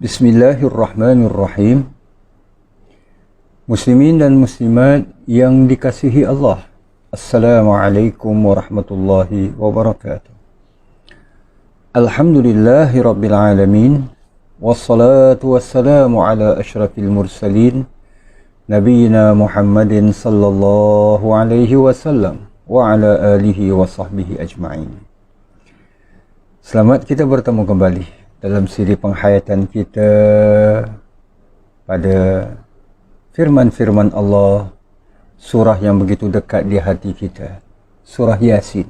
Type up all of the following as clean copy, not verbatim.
Bismillahirrahmanirrahim. Muslimin dan muslimat yang dikasihi Allah, Assalamualaikum warahmatullahi wabarakatuh. Alhamdulillahi rabbil alamin, wassalatu wassalamu ala ashrafil mursalin, Nabiina Muhammadin sallallahu alaihi wasallam wa ala alihi wa sahbihi ajma'in. Selamat kita bertemu kembali dalam siri penghayatan kita pada firman-firman Allah, surah yang begitu dekat di hati kita, surah Yasin,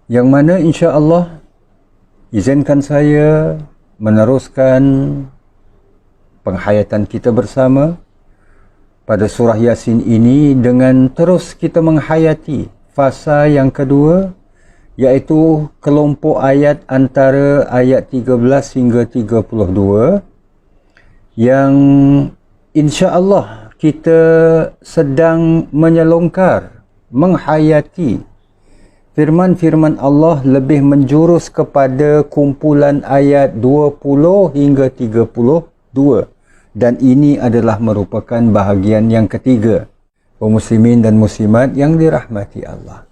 yang mana insya-Allah izinkan saya meneruskan penghayatan kita bersama pada surah Yasin ini dengan terus kita menghayati fasa yang kedua, iaitu kelompok ayat antara ayat 13 hingga 32 yang insya-Allah kita sedang menyelongkar, menghayati firman-firman Allah lebih menjurus kepada kumpulan ayat 20 hingga 32, dan ini adalah merupakan bahagian yang ketiga. Kaum muslimin dan muslimat yang dirahmati Allah,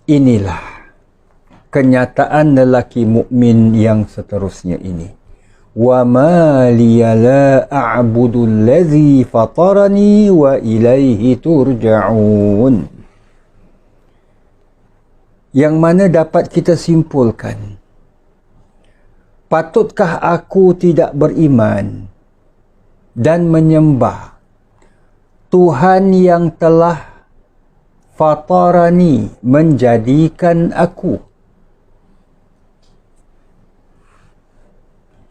inilah kenyataan lelaki mukmin yang seterusnya ini. Wa ma liya la a'budu allazi fatarani wa ilaihi turja'un. Yang mana dapat kita simpulkan, patutkah aku tidak beriman dan menyembah Tuhan yang telah fatarani, menjadikan aku,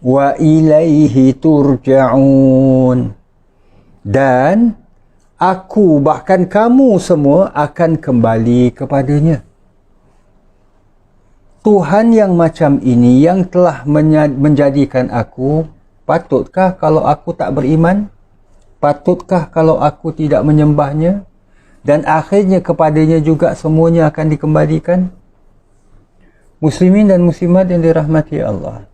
wa ilaihi turja'un, dan aku, bahkan kamu semua akan kembali kepadanya. Tuhan yang macam ini yang telah menjadikan aku, patutkah kalau aku tak beriman? Patutkah kalau aku tidak menyembahnya? Dan akhirnya kepadanya juga semuanya akan dikembalikan. Muslimin dan muslimat yang dirahmati Allah,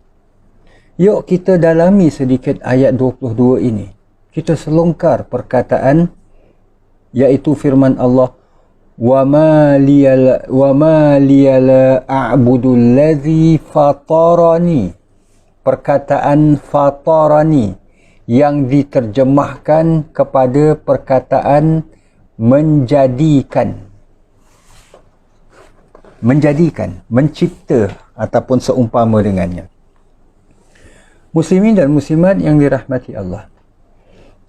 yuk kita dalami sedikit ayat 22 ini. Kita selongkar perkataan, iaitu firman Allah, wa ma liyala a'budu allazi fatarani. Perkataan fatarani yang diterjemahkan kepada perkataan menjadikan, mencipta ataupun seumpama dengannya. Muslimin dan muslimat yang dirahmati Allah,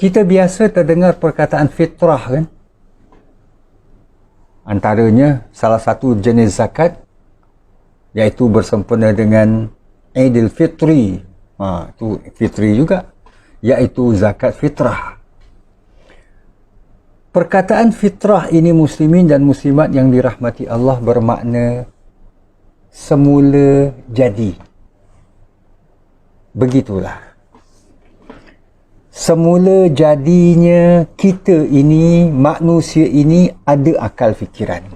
kita biasa terdengar perkataan fitrah, kan? Antaranya salah satu jenis zakat, iaitu bersempena dengan Aidil Fitri. Itu fitri juga, iaitu zakat fitrah. Perkataan fitrah ini, muslimin dan muslimat yang dirahmati Allah, bermakna semula jadi. Begitulah. Semula jadinya kita ini, manusia ini, ada akal fikiran.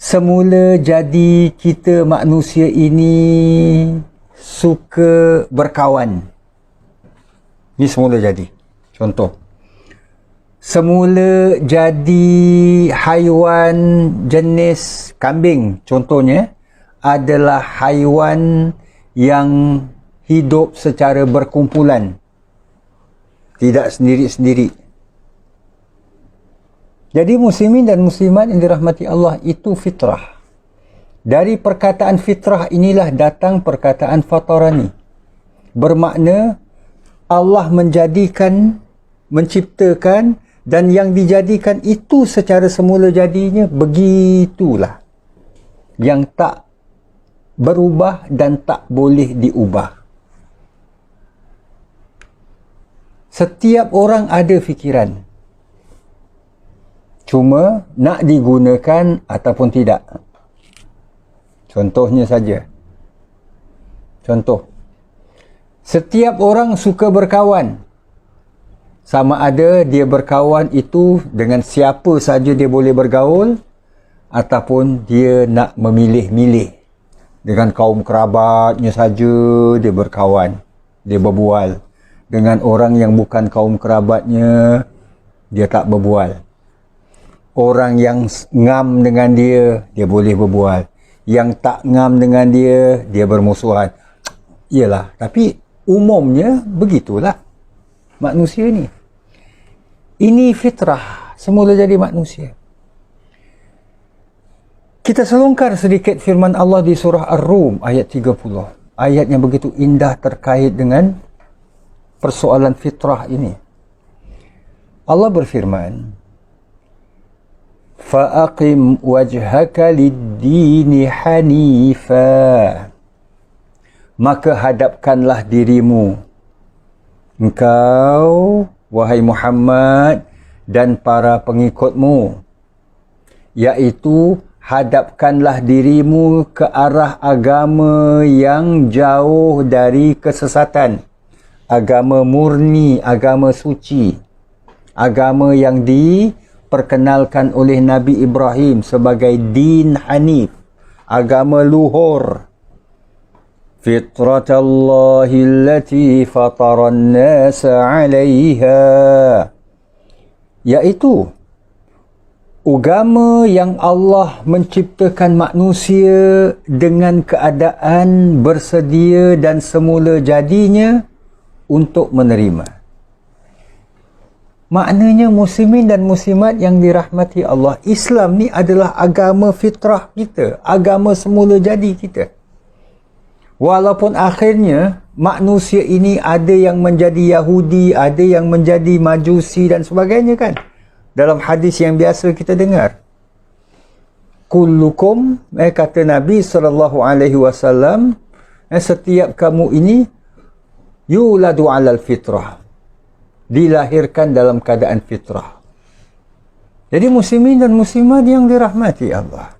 Semula jadi kita manusia ini suka berkawan. Ini semula jadi. Contoh, semula jadi haiwan jenis kambing, contohnya, adalah haiwan yang hidup secara berkumpulan, tidak sendiri-sendiri. Jadi muslimin dan muslimat yang dirahmati Allah, itu fitrah. Dari perkataan fitrah inilah datang perkataan fatarani. Bermakna Allah menjadikan, menciptakan, dan yang dijadikan itu secara semula jadinya begitulah, yang tak berubah dan tak boleh diubah. Setiap orang ada fikiran, cuma nak digunakan ataupun tidak. Contohnya saja, contoh, setiap orang suka berkawan. Sama ada dia berkawan itu dengan siapa saja dia boleh bergaul, ataupun dia nak memilih-milih Dengan kaum kerabatnya saja dia berkawan, dia berbual. Dengan orang yang bukan kaum kerabatnya, dia tak berbual. Orang yang ngam dengan dia, dia boleh berbual. Yang tak ngam dengan dia, dia bermusuhan. Iyalah, tapi umumnya begitulah manusia ni. Ini fitrah, semula jadi manusia. Kita selongkar sedikit firman Allah di surah Ar-Rum ayat 30. Ayat yang begitu indah terkait dengan persoalan fitrah ini. Allah berfirman, "Fa'aqim wajhaka lid-dini hanifa." Maka hadapkanlah dirimu, engkau, wahai Muhammad, dan para pengikutmu, iaitu hadapkanlah dirimu ke arah agama yang jauh dari kesesatan. Agama murni, agama suci. Agama yang diperkenalkan oleh Nabi Ibrahim sebagai din hanif. Agama luhur. Fitratallahi allati fataran nasa 'alaiha. Iaitu agama yang Allah menciptakan manusia dengan keadaan bersedia dan semula jadinya untuk menerima. Maknanya muslimin dan muslimat yang dirahmati Allah, Islam ni adalah agama fitrah kita, agama semula jadi kita. Walaupun akhirnya manusia ini ada yang menjadi Yahudi, ada yang menjadi Majusi dan sebagainya kan. Dalam hadis yang biasa kita dengar, kullukum, kata Nabi SAW, setiap kamu ini yuladu alal fitrah, dilahirkan dalam keadaan fitrah. Jadi muslimin dan muslimat yang dirahmati Allah,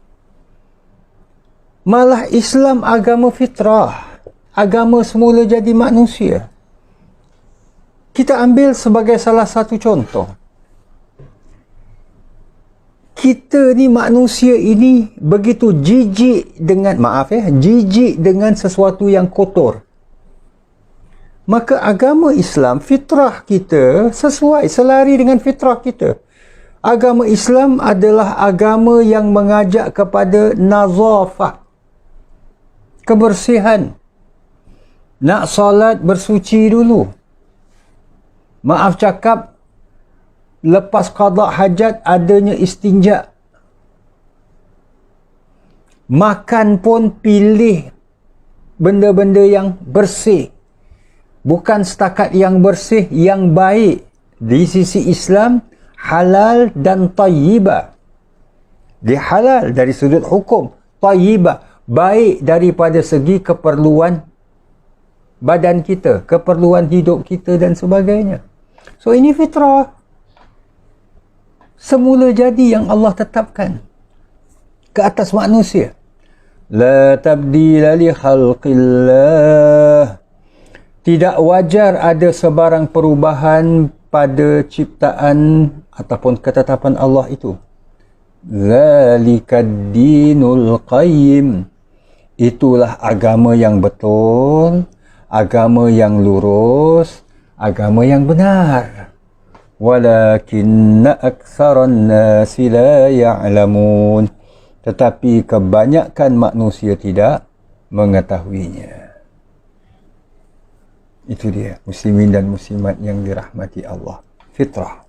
malah Islam agama fitrah, agama semula jadi manusia. Kita ambil sebagai salah satu contoh. Kita ni manusia ini begitu jijik dengan, jijik dengan sesuatu yang kotor. Maka agama Islam, fitrah kita sesuai, selari dengan fitrah kita. Agama Islam adalah agama yang mengajak kepada nazafah, kebersihan. Nak solat bersuci dulu. Maaf cakap, lepas qada hajat adanya istinja. Makan pun pilih benda-benda yang bersih. Bukan setakat yang bersih, yang baik. Di sisi Islam, halal dan tayyibah. Dia halal dari sudut hukum. Tayyibah, baik daripada segi keperluan badan kita, keperluan hidup kita dan sebagainya. So ini fitrah. Semula jadi yang Allah tetapkan ke atas manusia. La tabdila li khalqillah. Tidak wajar ada sebarang perubahan pada ciptaan ataupun ketetapan Allah itu. Zalikad dinul qayyim. Itulah agama yang betul, agama yang lurus, agama yang benar. Walakinna aktsaran nasi la ya'lamun. Tetapi kebanyakan manusia tidak mengetahuinya. Itu dia, muslimin dan muslimat yang dirahmati Allah. Fitrah.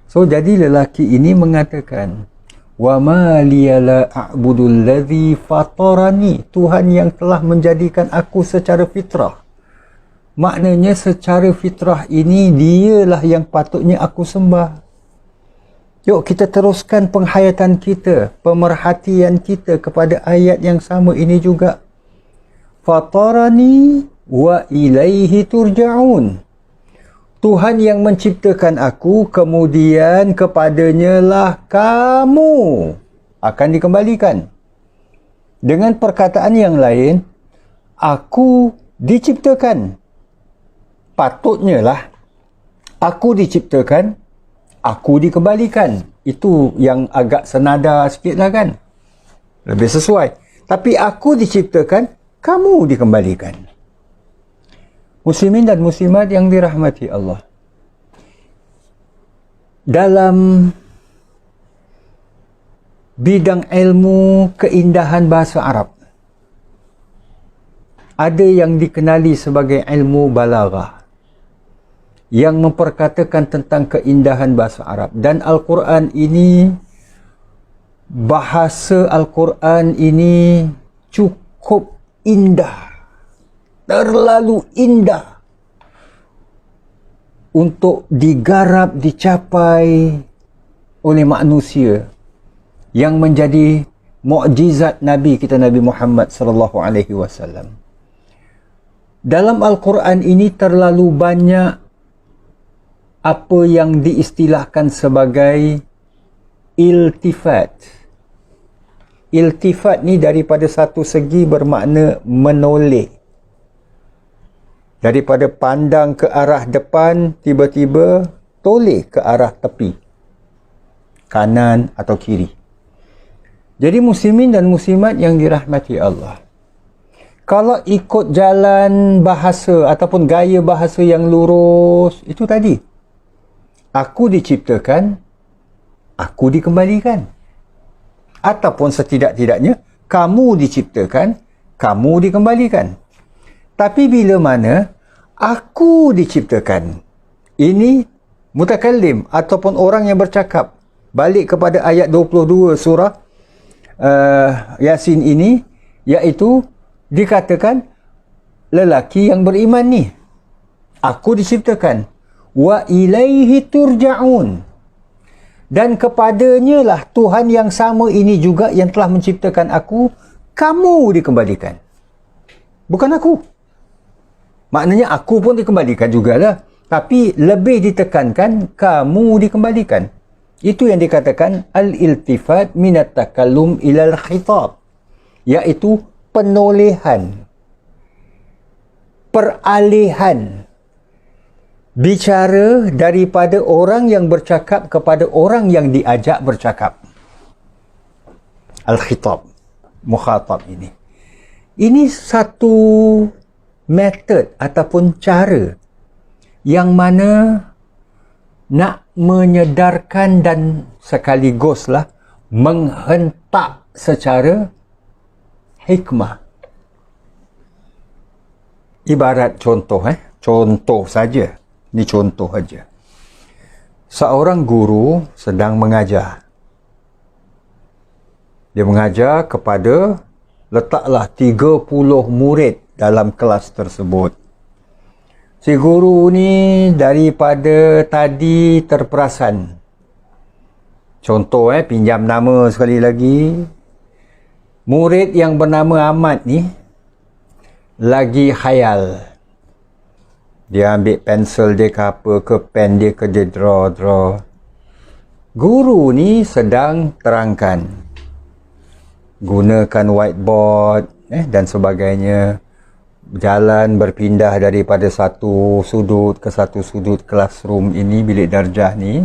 So, jadi lelaki ini mengatakan, wa ma liya la a'budu alladhi fatarani. Tuhan yang telah menjadikan aku secara fitrah. Maknanya secara fitrah ini dialah yang patutnya aku sembah. Yuk kita teruskan penghayatan kita, pemerhatian kita kepada ayat yang sama ini juga. Fatarani wa ilaihi turja'un. Tuhan yang menciptakan aku, kemudian kepadanya lah kamu akan dikembalikan. Dengan perkataan yang lain, aku diciptakan. Patutnya lah aku diciptakan, aku dikembalikan. Itu yang agak senada sikit lah kan, lebih sesuai. Tapi aku diciptakan, kamu dikembalikan. Muslimin dan muslimat yang dirahmati Allah. Dalam bidang ilmu keindahan bahasa Arab, ada yang dikenali sebagai ilmu balaghah, yang memperkatakan tentang keindahan bahasa Arab. Dan Al-Quran ini, bahasa Al-Quran ini cukup indah, terlalu indah untuk digarap, dicapai oleh manusia, yang menjadi mukjizat Nabi kita, Nabi Muhammad sallallahu alaihi wasallam. Dalam Al-Quran ini terlalu banyak apa yang diistilahkan sebagai iltifat. Iltifat ni daripada satu segi bermakna menoleh. Daripada pandang ke arah depan, tiba-tiba toleh ke arah tepi, kanan atau kiri. Jadi muslimin dan muslimat yang dirahmati Allah, kalau ikut jalan bahasa ataupun gaya bahasa yang lurus, itu tadi, aku diciptakan, aku dikembalikan. Ataupun setidak-tidaknya, kamu diciptakan, kamu dikembalikan. Tapi bila mana aku diciptakan, ini mutakallim ataupun orang yang bercakap, balik kepada ayat 22 surah Yasin ini, iaitu dikatakan lelaki yang beriman ni, aku diciptakan, wa ilaihi turja'un, dan kepadanya lah Tuhan yang sama ini juga yang telah menciptakan aku, kamu dikembalikan. Bukan aku. Maknanya aku pun dikembalikan jugalah, tapi lebih ditekankan kamu dikembalikan. Itu yang dikatakan al-iltifat minat takallum ilal khitab, iaitu penolehan, peralihan bicara daripada orang yang bercakap kepada orang yang diajak bercakap. Al-khitab, mukhatab ini. Ini satu metod ataupun cara yang mana nak menyedarkan dan sekaliguslah menghentak secara hikmah. Ibarat contoh, contoh saja. Ini contoh saja. Seorang guru sedang mengajar. Dia mengajar kepada, letaklah 30 murid dalam kelas tersebut. Si guru ni daripada tadi terperasan. Contoh, pinjam nama sekali lagi. Murid yang bernama Ahmad ni lagi khayal. Dia ambil pensel dia ke apa, ke pen dia ke, dia draw. Guru ni sedang terangkan. Gunakan whiteboard dan sebagainya. Jalan berpindah daripada satu sudut ke satu sudut classroom ini, bilik darjah ni.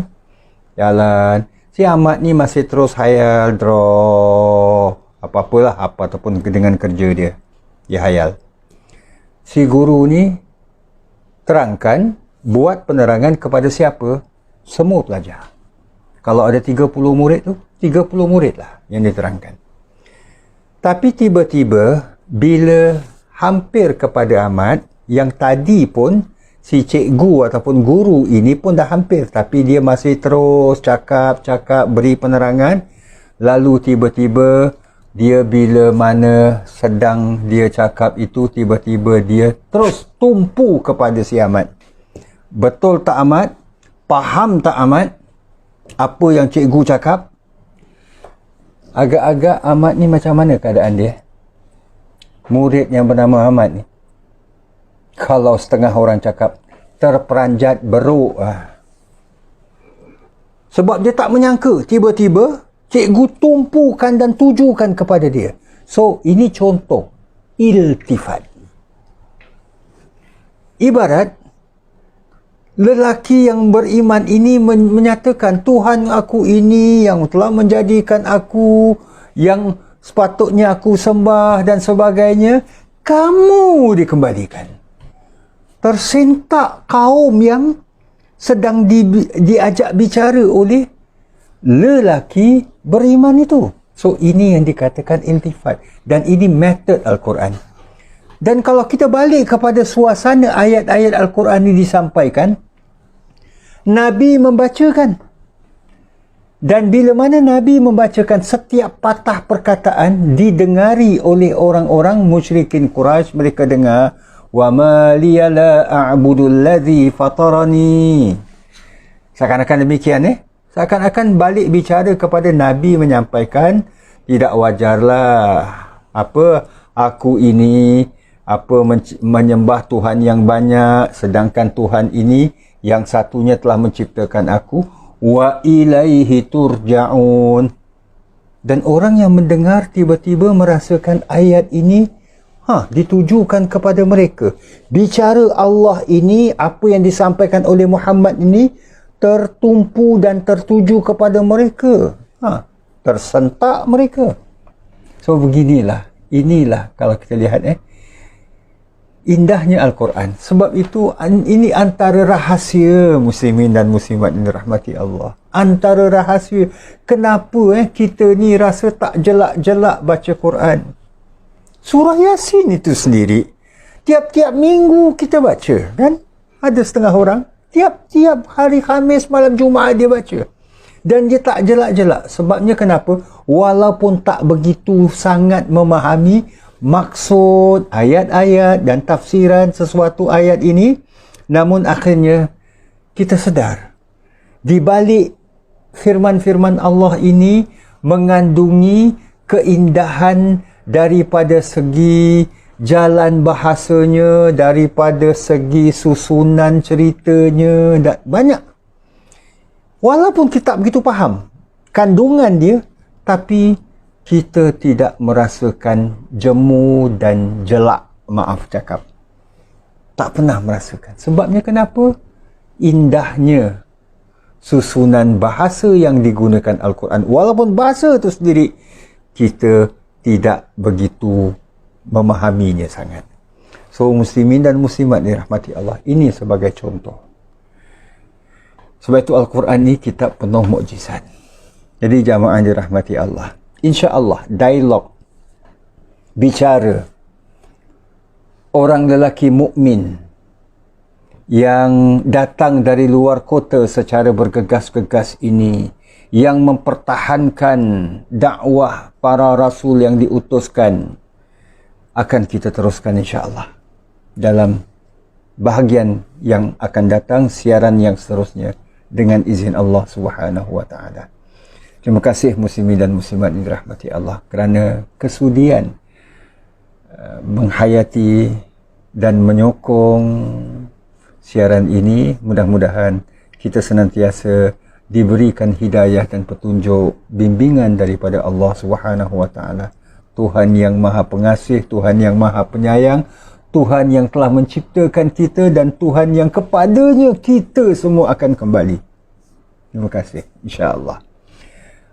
Jalan. Si Ahmad ni masih terus hayal, draw. Apa-apalah, apa ataupun dengan kerja dia. Dia hayal. Si guru ni terangkan, buat penerangan kepada siapa? Semua pelajar. Kalau ada 30 murid tu, 30 murid lah yang diterangkan. Tapi tiba-tiba, bila hampir kepada Ahmad, yang tadi pun si cikgu ataupun guru ini pun dah hampir, tapi dia masih terus cakap, beri penerangan. Lalu tiba-tiba dia, bila mana sedang dia cakap itu, tiba-tiba dia terus tumpu kepada si Ahmad. Betul tak Ahmad? Faham tak Ahmad apa yang cikgu cakap? Agak-agak Ahmad ni macam mana keadaan dia? Murid yang bernama Ahmad ni, kalau setengah orang cakap, terperanjat beruk. Sebab dia tak menyangka, tiba-tiba cikgu tumpukan dan tujukan kepada dia. So, ini contoh iltifat. Ibarat lelaki yang beriman ini menyatakan, Tuhan aku ini yang telah menjadikan aku, yang sepatutnya aku sembah dan sebagainya, kamu dikembalikan. Tersentak kaum yang sedang diajak bicara oleh lelaki beriman itu. So ini yang dikatakan iltifat, dan ini metod Al-Quran. Dan kalau kita balik kepada suasana ayat-ayat Al-Quran ini disampaikan, Nabi membacakan. Dan bila mana Nabi membacakan, setiap patah perkataan didengari oleh orang-orang musyrikin Quraisy. Mereka dengar, wa ma liya la a'budu alladhi fatarani. Seakan-akan demikian seakan-akan balik bicara kepada Nabi menyampaikan, tidak wajarlah aku ini menyembah Tuhan yang banyak, sedangkan Tuhan ini yang satunya telah menciptakan aku, wa ilaihi turja'un. Dan orang yang mendengar tiba-tiba merasakan ayat ini ditujukan kepada mereka. Bicara Allah ini, apa yang disampaikan oleh Muhammad ini tertumpu dan tertuju kepada mereka. Tersentak mereka. So inilah kalau kita lihat indahnya Al-Quran. Sebab itu ini antara rahsia muslimin dan muslimat yang dirahmati Allah. Antara rahsia kenapa kita ni rasa tak jelak-jelak baca Quran. Surah Yasin itu sendiri tiap-tiap minggu kita baca, kan? Ada setengah orang tiap-tiap hari Khamis malam Jumaat dia baca. Dan dia tak jelak-jelak. Sebabnya kenapa? Walaupun tak begitu sangat memahami maksud ayat-ayat dan tafsiran sesuatu ayat ini, namun akhirnya kita sedar di balik firman-firman Allah ini mengandungi keindahan daripada segi jalan bahasanya, daripada segi susunan ceritanya, dan banyak. Walaupun kita tak begitu faham kandungan dia, tapi kita tidak merasakan jemu dan jelak, maaf cakap. Tak pernah merasakan. Sebabnya kenapa? Indahnya susunan bahasa yang digunakan Al-Quran. Walaupun bahasa itu sendiri kita tidak begitu memahaminya sangat. So muslimin dan muslimat dirahmati Allah, ini sebagai contoh. Sebab itu Al-Quran ni kitab penuh mukjizat. Jadi jamaah dirahmati Allah, insya-Allah dialog, bicara orang lelaki mukmin yang datang dari luar kota secara bergegas-gegas ini, yang mempertahankan dakwah para rasul yang diutuskan, akan kita teruskan insya-Allah dalam bahagian yang akan datang, siaran yang seterusnya dengan izin Allah Subhanahu wa taala. Terima kasih muslimin dan muslimat yang dirahmati Allah kerana kesudian menghayati dan menyokong siaran ini. Mudah-mudahan kita senantiasa diberikan hidayah dan petunjuk, bimbingan daripada Allah Subhanahu wa taala. Tuhan yang Maha Pengasih, Tuhan yang Maha Penyayang, Tuhan yang telah menciptakan kita, dan Tuhan yang kepadanya kita semua akan kembali. Terima kasih, insya-Allah.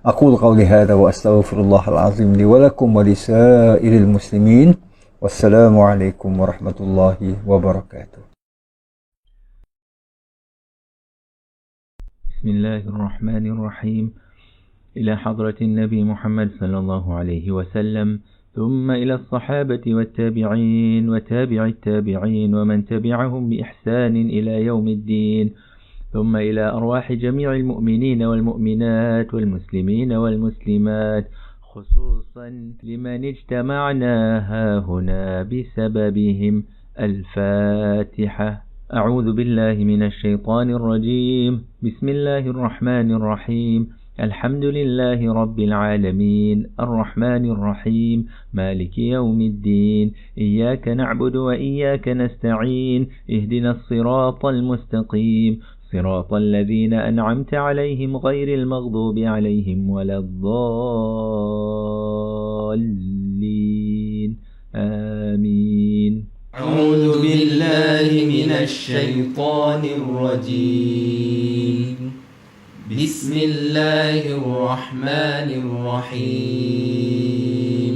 Aqul qawli hadha wa astaghfirullahal azim li wa lakum wa lisairil muslimin. Wassalamualaikum warahmatullahi wabarakatuh. Bismillahirrahmanirrahim. إلى حضرة النبي محمد صلى الله عليه وسلم، ثم إلى الصحابة والتابعين وتابع التابعين ومن تبعهم بإحسان إلى يوم الدين، ثم إلى أرواح جميع المؤمنين والمؤمنات والمسلمين والمسلمات، خصوصا لمن اجتمعنا هاهنا بسببهم. الفاتحة. أعوذ بالله من الشيطان الرجيم. بسم الله الرحمن الرحيم. الحمد لله رب العالمين الرحمن الرحيم مالك يوم الدين إياك نعبد وإياك نستعين اهدنا الصراط المستقيم صراط الذين أنعمت عليهم غير المغضوب عليهم ولا الضالين آمين. أعوذ بالله من الشيطان الرجيم. بسم الله الرحمن الرحيم.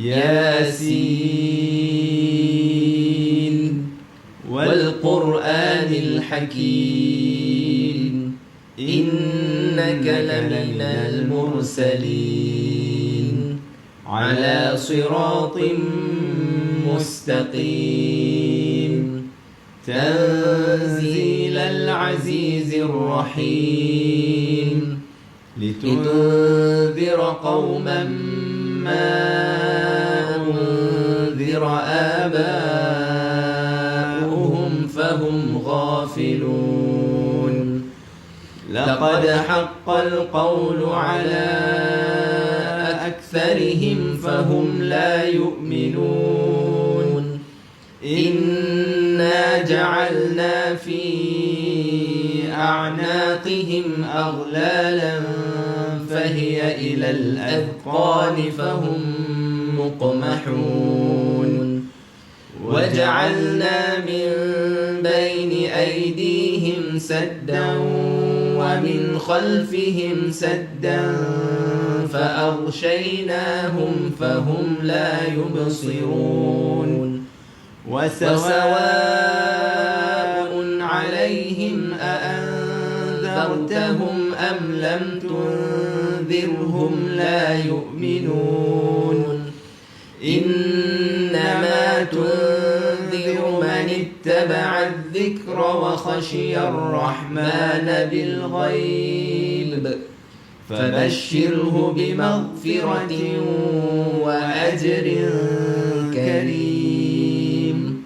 ياسين والقرآن الحكيم إنك لمن المرسلين على صراط مستقيم تنزيل العزيز الرحيم لتنذر قوما ما أنذر آباؤهم فهم غافلون لقد حق القول على أكثرهم فهم لا يؤمنون إنا جعلنا في أعناقهم أغلالا فهي إلى الأذقان فهم مقمحون وجعلنا من بين أيديهم سدا ومن خلفهم سدا فأغشيناهم فهم لا يبصرون وسواء عليهم أأنذرتهم أم لم تنذرهم لا يؤمنون إنما تنذر من اتبع الذكر وخشي الرحمن بالغيب فبشره بمغفرة وأجر كريم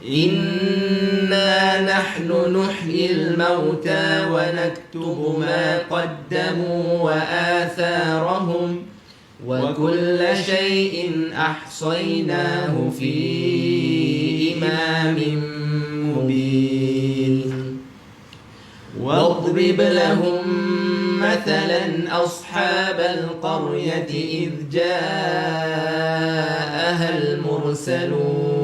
إنا نحن نحيي الموتى ونكتب ما قدموا وآثارهم وكل شيء أحصيناه في إمام مبين واضرب لهم مثلا أصحاب القرية إذ جاءها المرسلون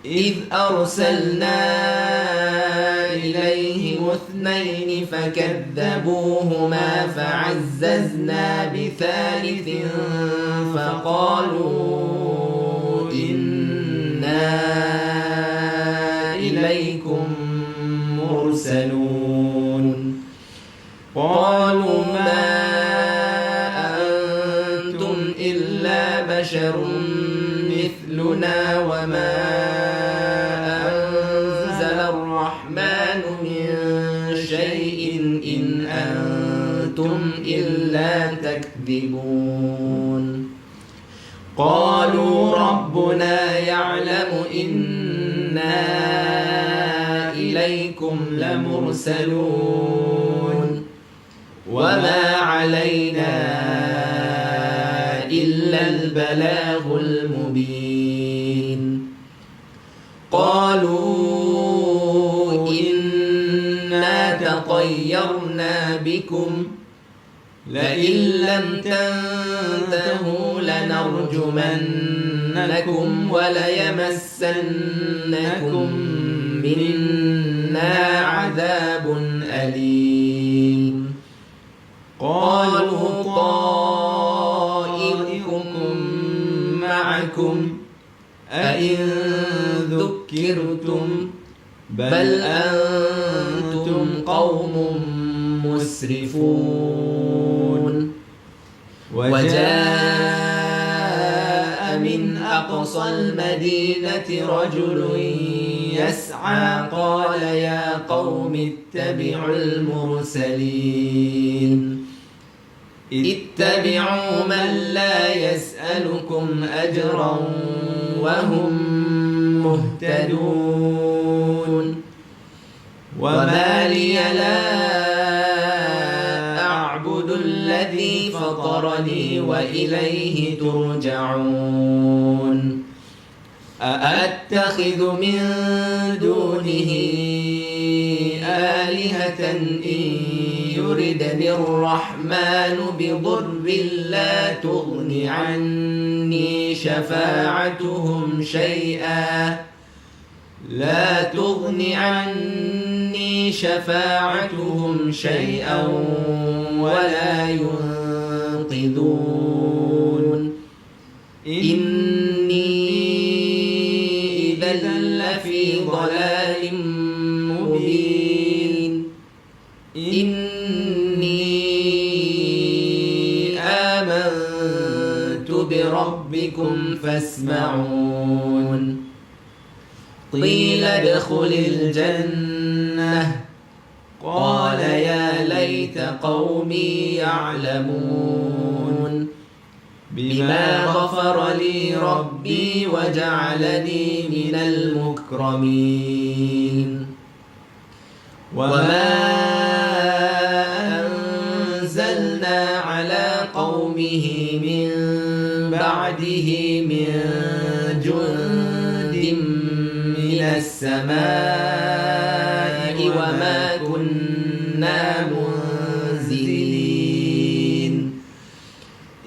إذ أرسلنا إليهم اثنين فكذبوهما فعززنا بثالث فقالوا إنا إليكم مرسلون قالوا ما أنتم إلا بشر مثلنا وما أنزل الرحمن من شيء إن أنتم إلا تكذبون قالوا ربنا يعلم إنا إليكم لمرسلون وما علينا إلا البلاغ المبين قالوا إنا تطيرنا بكم لئن لم تنتهوا لنرجمنكم وليمسنكم منا عذاب أليم قالوا طائركم معكم أئن ذكرتم بل أنتم قوم مسرفون وجاء من أقصى المدينة رجل يسعى قال يا قوم اتبعوا المرسلين اتبعوا من لا يسألكم أجرا وهم مهتدون وما لي لا أعبد الذي فطرني وإليه ترجعون أأتخذ من دونه آلهة إن يردني الرحمن بضر لا تغن عني شفاعتهم شيئا ولا ينقذون ضلال مبين إني آمنت بربكم فاسمعون قيل ادخل الجنة قال يا ليت قومي يعلمون بما غفر لي ربي وجعلني من المكرمين وما أنزلنا على قومه من بعده من جند من السماء وما كنا منزلين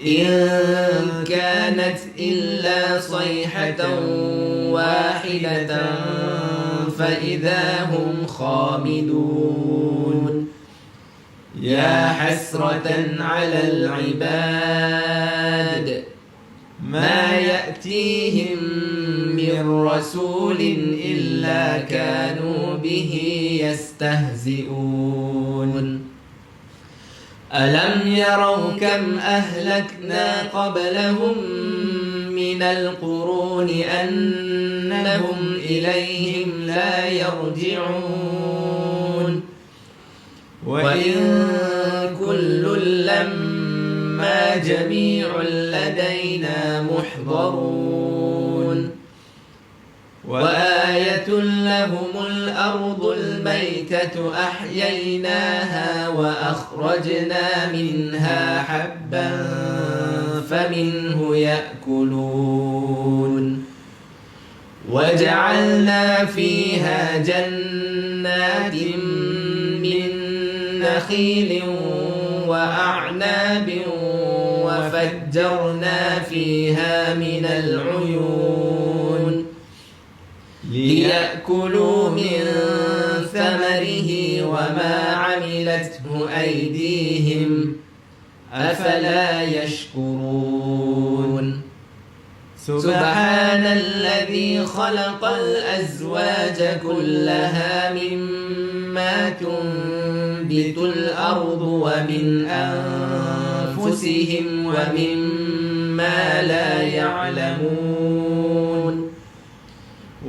إن كانت إلا صيحة واحدة فإذا هم خامدون يا حسرة على العباد ما يأتيهم من رسول إلا كانوا به يستهزئون ألم يروا كم أهلكنا قبلهم من القرون أنهم إليهم لا يرجعون وإن كل لما جميع لدينا محضرون وآية لهم الأرض الميتة أحييناها وأخرجنا منها حبا فمنه يأكلون وجعلنا فيها جنات من نخيل وأعناب وفجرنا فيها من العيون ليأكلوا من ثمره وما عملته أيديهم أفلا يشكرون سبحان الذي خلق الأزواج كلها مما تنبت الأرض ومن أنفسهم ومما لا يعلمون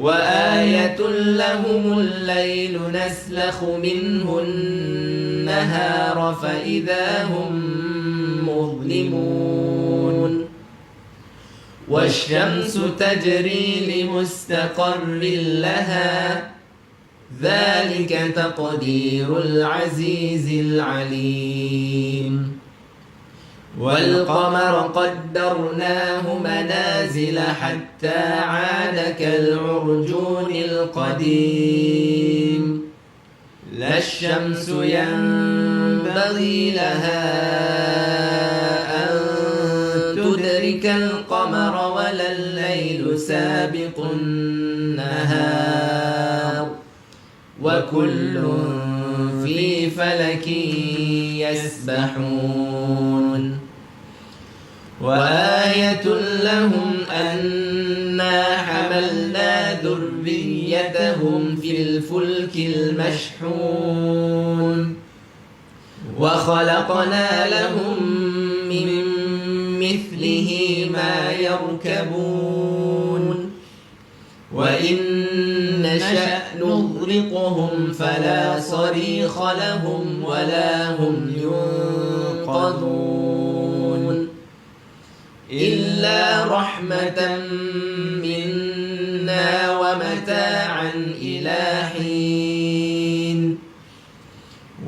وآية لهم الليل نسلخ منه النهار فإذا هم مظلمون والشمس تجري لمستقر لها ذلك تقدير العزيز العليم والقمر قدرناه منازل حتى عاد كالعرجون القديم لا الشمس ينبغي لها أن تدرك القمر ولا الليل سابق النهار وكل في فلك يسبحون وآية لهم أنا حملنا ذريتهم في الفلك المشحون وخلقنا لهم من مثله ما يركبون وإن نشأ نغرقهم فلا صريخ لهم ولا هم ينقذون إلا رحمة منا ومتاعا إلى حين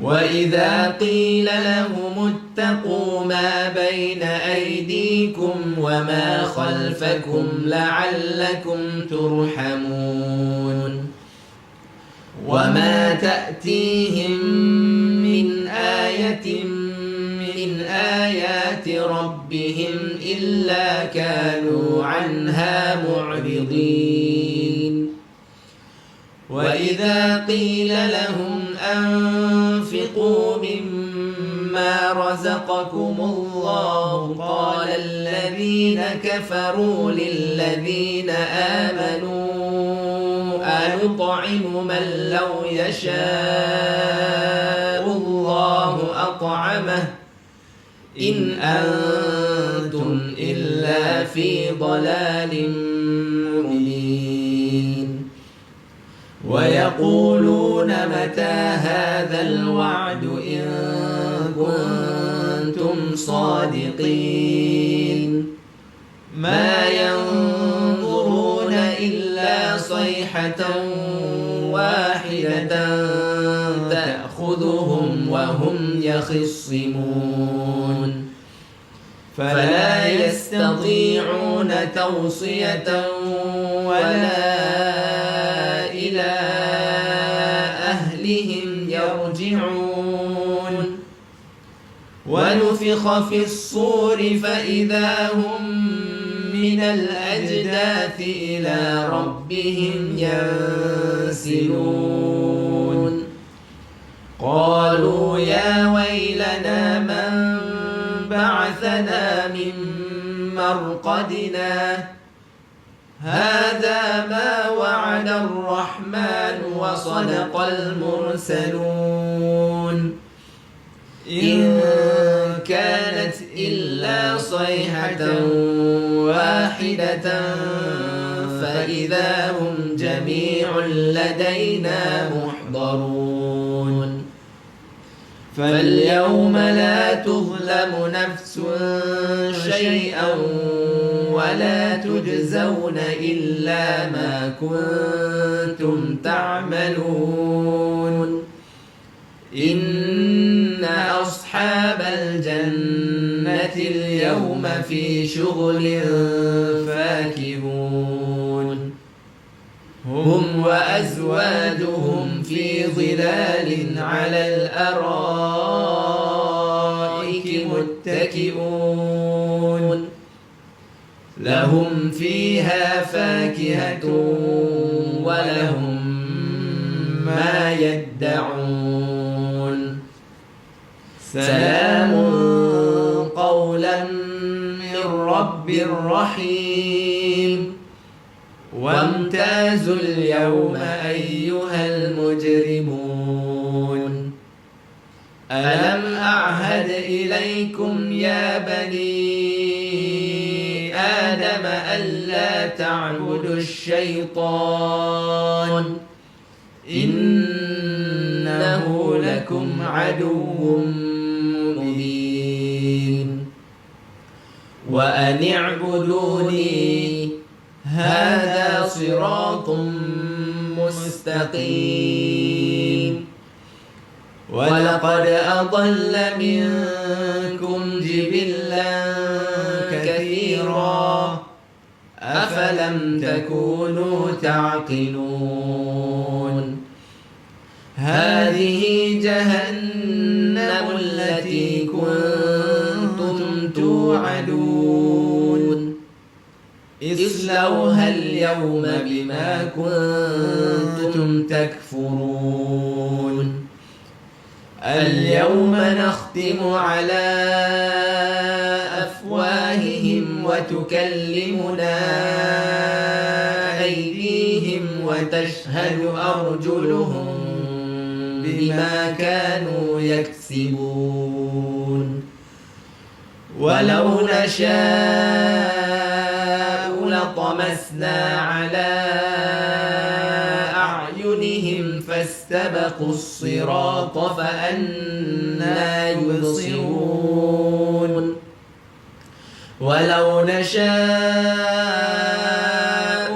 وإذا قيل لهم اتقوا ما بين أيديكم وما خلفكم لعلكم ترحمون وما تأتيهم من آية من آيات ربهم إلا كانوا عنها معرضين وإذا قيل لهم أنفقوا مما رزقكم الله قال الذين كفروا للذين آمنوا نطعم من لو يشاء الله أطعمه إن أنتم إلا في ضلال مبين ويقولون متى هذا الوعد إن كنتم صادقين ما ينظرون إلا صيحة واحدة تأخذهم وهم يخصمون فلا يستطيعون توصية ولا إلى أهلهم يرجعون ونفخ في الصور فإذا هم من الأجداث إلى ربهم ينسلون قالوا يا ويلنا من بعثنا من مرقدنا هذا ما وعد الرحمن وصدق المرسلون إن كانت إلا صيحة واحدة فإذا هم جميع لدينا محضرون فاليوم لا تظلم نفس شيئا ولا تجزون إلا ما كنتم تعملون إن أصحاب الجنة اليوم في شغل فاكهون هم وأزواجهم في ظلال على الأرائك متكئون لهم فيها فاكهة ولهم ما يدعون سلام قولا من رب رحيم وامتازوا اليوم أيها المجرمون ألم أعهد إليكم يا بني آدم ألا تعبدوا الشيطان إنه لكم عدو مبين وأن اعبدوني هذا صراط مستقيم ولقد أضل منكم جبلا كثيرا أفلم تكونوا تعقلون هذه جهنم التي كنتم توعدون اصلوها اليوم بما كنتم تكفرون اليوم نختم على أفواههم وتكلمنا أيديهم وتشهد أرجلهم بما كانوا يكسبون ولو نشاء لطمسنا على أعينهم فاستبقوا الصراط فأنى يبصرون ولو نشاء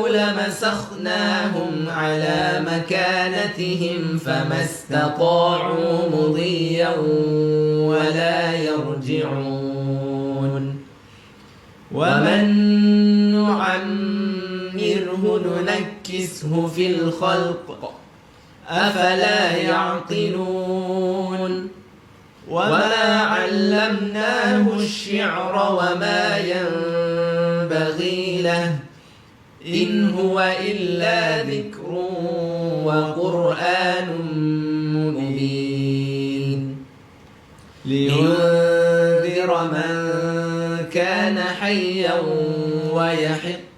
لمسخناهم على مكانتهم فما استطاعوا مضيا ولا يرجعون ومن نعمره ننكسه في الخلق أفلا يعقلون وما علمناه الشعر وما ينبغي له إن هو إلا ذكر وقرآن مبين لينذر من كان حيا ويحق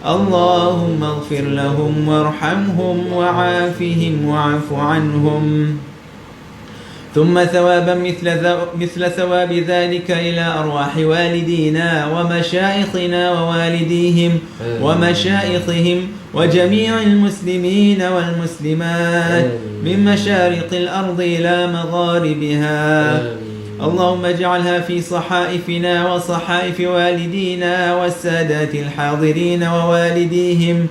اللهم اغفر لهم وارحمهم وعافهم واعف عنهم. ثم ثوابا مثل ثواب ذلك إلى أرواح والدينا ومشايخنا ووالديهم ومشايخهم وجميع المسلمين والمسلمات من مشارق الأرض إلى مغاربها. اللهم اجعلها في صحائفنا وصحائف والدينا والسادات الحاضرين ووالديهم.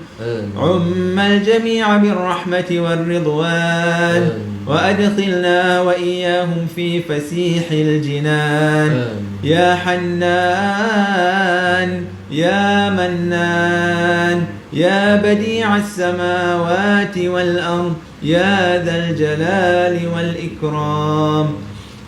عم الجميع بالرحمة والرضوان، وأدخلنا وإياهم في فسيح الجنان. يا حنان يا منان يا بديع السماوات والأرض يا ذا الجلال والإكرام.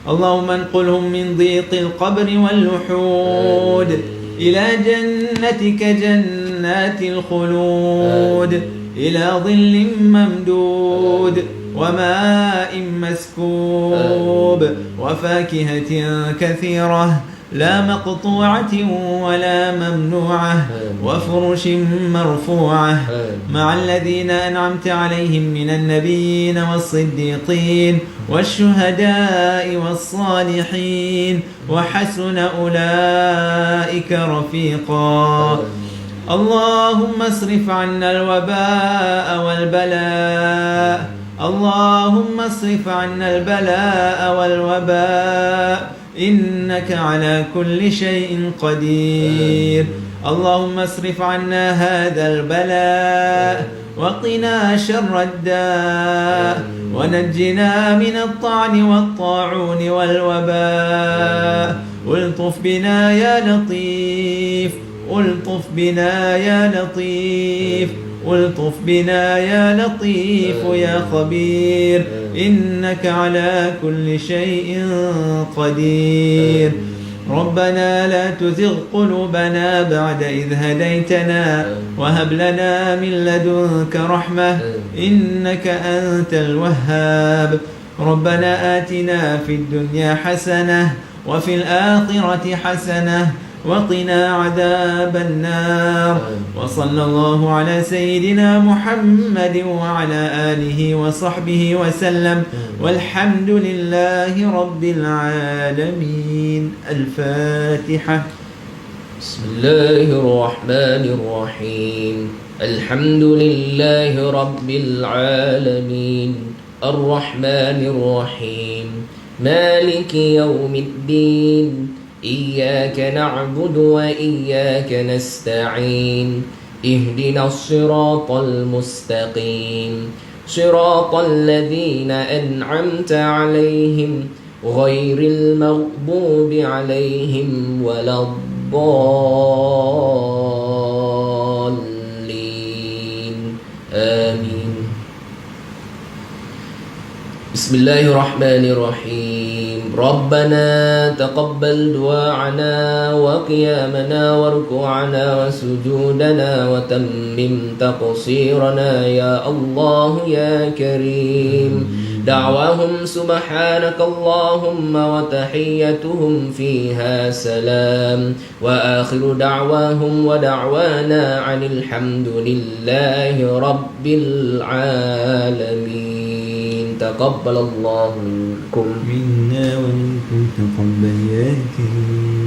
اللهم انقلهم من ضيق القبر واللحود إلى جنتك جنات الخلود، إلى ظل ممدود وماء مسكوب وفاكهة كثيرة لا مقطوعة ولا ممنوعة وفرش مرفوعة، مع الذين أنعمت عليهم من النبيين والصديقين والشهداء والصالحين وحسن أولئك رفيقا. اللهم اصرف عنا الوباء والبلاء، اللهم اصرف عنا البلاء والوباء، إنك على كل شيء قدير. اللهم اصرف عنا هذا البلاء وقنا شر الداء، ونجنا من الطعن والطاعون والوباء. والطف بنا يا لطيف، والطف بنا يا لطيف، والطف بنا يا لطيف يا خبير، إنك على كل شيء قدير. ربنا لا تزغ قلوبنا بعد إذ هديتنا وهب لنا من لدنك رحمة إنك أنت الوهاب. ربنا آتنا في الدنيا حسنة وفي الآخرة حسنة وقنا عذاب النار. وصلى الله على سيدنا محمد وعلى آله وصحبه وسلم، والحمد لله رب العالمين. الفاتحة. بسم الله الرحمن الرحيم. الحمد لله رب العالمين الرحمن الرحيم مالك يوم الدين. إياك نعبد وإياك نستعين. اهدنا الصراط المستقيم صراط الذين أنعمت عليهم غير المغضوب عليهم ولا الضالين آمين. بسم الله الرحمن الرحيم. ربنا تقبل دعاءنا وقيامنا وركوعنا وسجودنا وتمم تقصيرنا يا الله يا كريم. دعواهم سبحانك اللهم وتحيتهم فيها سلام، وآخر دعواهم ودعوانا عن الحمد لله رب العالمين. تقبل الله منكم منا ومنكم تقبل يا كريم.